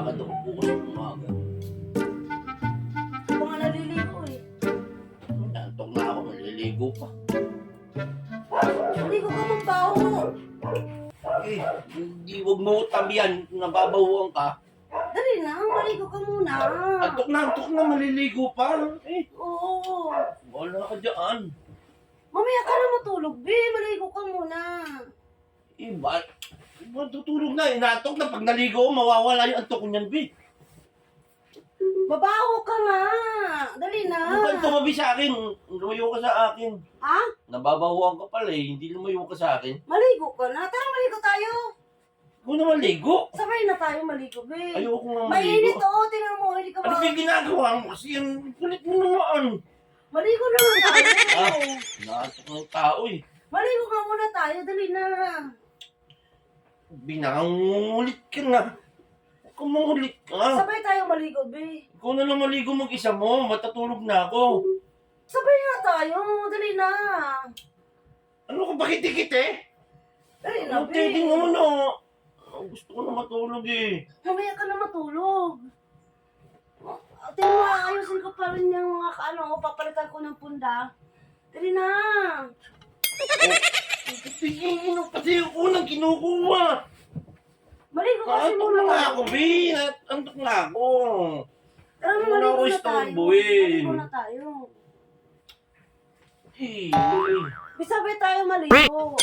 Lakad ako bukas ng umaga. Ako nga naliligo eh. Nantok na ako, naliligo pa. Hindi ko ka magbaho. Eh, hindi, wag mo tabihan, nababahuan ka. Dali na, maligo ka muna. Antok na, maliligo pa. Eh, Oo. wala ka dyan. Mamaya ka na matulog, be. Maligo ka muna. Eh, ba? Tutulog na, inaantok na. Pag naligo ko, mawawala yung antok ko niyan, Bi. Babaho ka nga. Dali na. Huwag kang tumabi sa akin. Lumayo ka sa akin. Ha? Nababahuan ka pala eh. Hindi lumayo ka sa akin. Maligo ka na. Tara, maligo tayo. Huwag na maligo. Sabay na tayo maligo, be. Ayoko nga Mainit, maligo. oo. Tingnan mo, hindi ka Ano ba yung ginagawa mo? Kasi yung kulit mo naman. Maligo na lang tayo. Naantok ng tao eh. Maligo ka muna tayo. Dali na. Binangulit ka na. Kumulit ka. Sabay tayo maligo, be. Ikaw na lang maligo mag-isa mo. Matatulog na ako. Sabay na tayo. Dali na. Ano ka ba kitikit eh? Dali na, Ang be. titing mo na. Gusto ko na matulog eh. Mamaya ka na matulog. Tingnan mo, ayusin ko pa rin yung mga papalitan ko ng punda. Dali na. Tingin mo pati yung unang kinukuha. Maligo kasi Antok muna na tayo. ako, Bi. Antok na ako. Tara na, Wala maligo ko na tayo. istorbohin. Maligo na tayo. Eh, Sabay tayo maligo.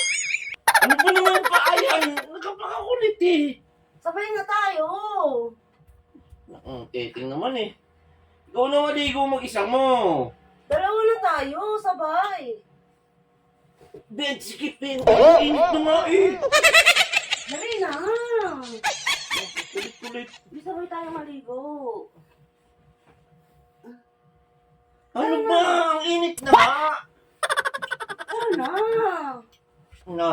ano ba naman paayan? Nagpapakakulit eh. Sabay nga tayo. Titing naman eh. Ikaw na maligo mag-isa mo. Dalawa na tayo, sabay. Ben, sikipin. Ang init na nga eh. Dali na. Kulit-kulit. Sabay tayo maligo. Ano ba? Ang init na nga. Tara na. Na.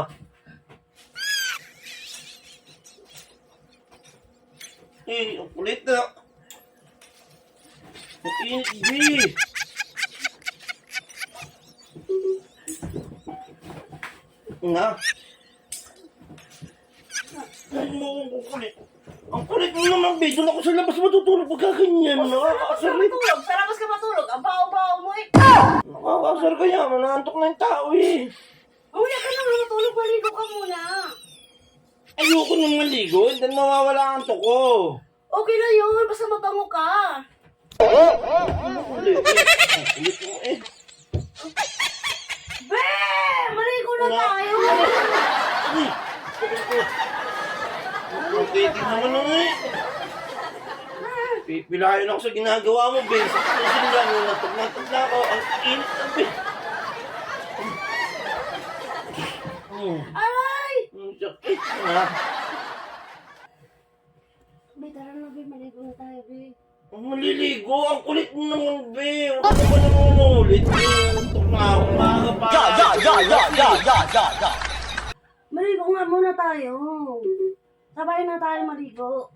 Eh, ang kulit na. Ang init, Bi. Na. Ano mo ang kulit? Ang kulit mo naman, Bi. Doon ako sa labas matutulog pagka ganyan. Nakakasar na. Matulog. Sa labas ka matulog. Ang baho-baho mo eh. Nakakasar ka yan. Nanantok na yung tao eh. Mamaya ka na matulog. Maligo ka muna. Ayoko nang maligo. Hindi mawawala ang antok ko. Okay na yun. Basta mabango ka. Ano kulit? Ang kulit mo eh. Be! Maligo na tayo. Uy! Okay, tingnan mo naman eh. Pipilayan ako sa ginagawa mo, Ben. Sa pusin lang, natag na ako. Ang init na, Ben. Aray! Ang sakit na. Be, tara na, Be. Maligo na tayo, Be. Ang maliligo. Ang kulit mo naman, Ben. Huwag ka naman naman ulit, Ben. Antok na ako. Maaga pa. Maligo nga muna tayo. Sabay na tayo maligo.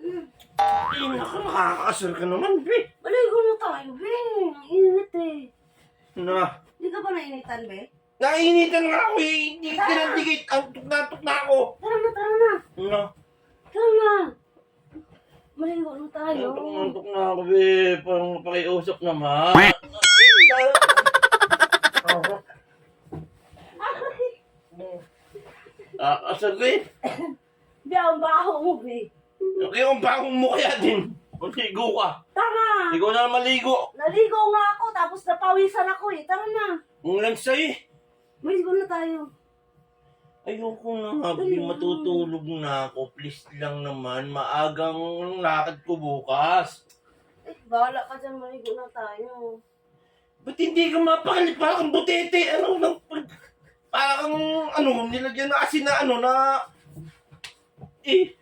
Eh, nakakasar ka naman, Ben. Maligo na tayo, Be. Ang init eh. Na. Hindi ka ba nainitan, Be? Nainitan nga ako eh. Hindi tinandigit. Antok na ako. Tara na, tara na. Na. Tara na. Maligo na tayo. Antok na ako, be. Parang mapakiusap naman. Asagay. Be, ang baho mo, Be. Okay, ang bagong mo kaya din. Maligo ka. Tara! Ikaw na maligo. Naligo nga ako, tapos napawisan ako eh. Tara na. Ang lansay eh. Maligo na tayo. Ayoko na nga, be. Matutulog na ako. Please lang naman. Maagang lakad ko bukas. Eh, bahala ka dyan, maligo na tayo. Ba't hindi ka mapakalit? Parang kang butete. Ano lang. Parang nilagyan na asin na eh.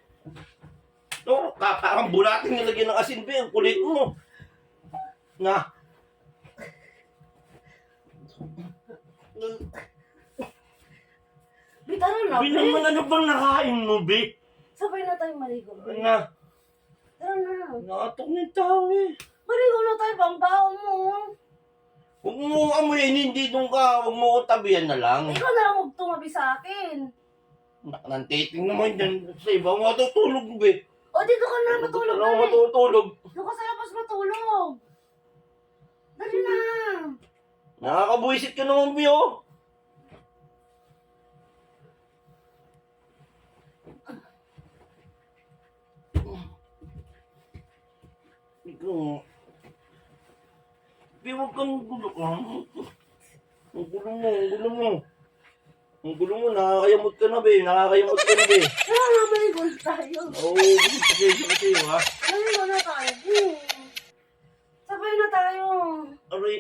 No, parang bulating nilagyan ng asin, be. Ang kulit mo. Na. Be, tara na, Be, Be. naman ano bang nakain mo, be? Sabay na tayo maligo, Be. Na. Tara na. Nakatok na yung tao, eh. Maligo na tayo, pambaho mo. Huwag mo amuyin, hindi doon ka. Huwag mo tabihan na lang. Ikaw na lang huwag tumabi sa akin. Nantiting naman dyan sa iba. Matutulog, be. O dito ka na matulog. Ano Dali. matutulog? Doon ka sa labas matulog. Dali na. Nakakabuisit ka naman, Bio. Ikaw. Bio, huwag kang gulo ka. Ang gulo mo, ang gulo mo. Ang gulo mo, nakakayamot ka na, be. Nakakayamot ka na, be. Kaya nga maligo na tayo. Oo, pasensya ka sa'yo, ha? Maligo na tayo. Sabay na tayo. Aray.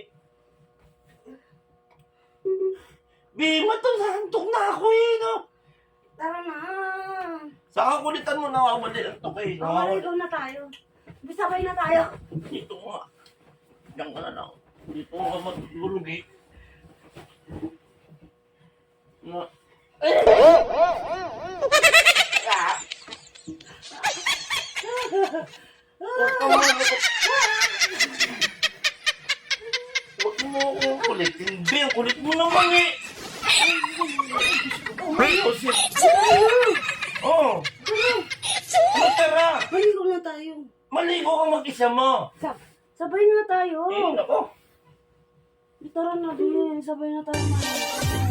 Be, matalantok na ako, eh, no? Tara na. Saka kulitan mo, nawawali ang tokay. Maligo na tayo. Sabay na tayo. Dito nga. Diyan ka na lang. Dito nga matulog eh. Na. Huwag mo akong kulitin. Be, ang kulit mo naman eh. Joseph. Oh. Ano tara? Maligo na tayo. Maligo ka mag-isa mo. Sabay na tayo. Eh, nako. Tara na din. Sabay na tayo maligo.